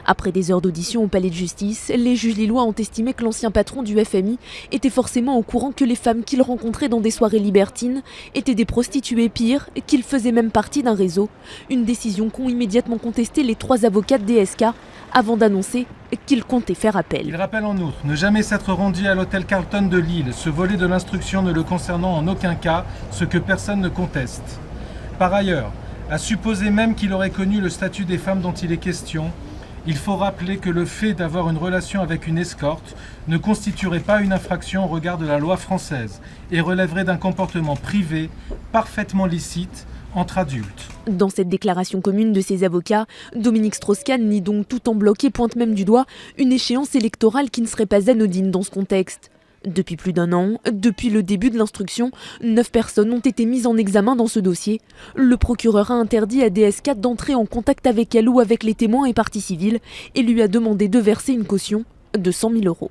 Après des heures d'audition au palais de justice, les juges lillois ont estimé que l'ancien patron du FMI était forcément au courant que les femmes qu'il rencontrait dans des soirées libertines étaient des prostituées, pire, qu'il faisait même partie d'un réseau. Une décision qu'ont immédiatement contesté les 3 avocats de DSK avant d'annoncer qu'ils comptaient faire appel. Il rappelle en outre ne jamais s'être rendu à l'hôtel Carlton de Lille, ce volet de l'instruction ne le concernant en aucun cas, ce que personne ne conteste. Par ailleurs, à supposer même qu'il aurait connu le statut des femmes dont il est question, il faut rappeler que le fait d'avoir une relation avec une escorte ne constituerait pas une infraction au regard de la loi française et relèverait d'un comportement privé parfaitement licite entre adultes. Dans cette déclaration commune de ses avocats, Dominique Strauss-Kahn nie donc tout en bloc et pointe même du doigt une échéance électorale qui ne serait pas anodine dans ce contexte. Depuis plus d'1 an, depuis le début de l'instruction, 9 personnes ont été mises en examen dans ce dossier. Le procureur a interdit à DSK d'entrer en contact avec elle ou avec les témoins et parties civiles et lui a demandé de verser une caution de 100 000 €.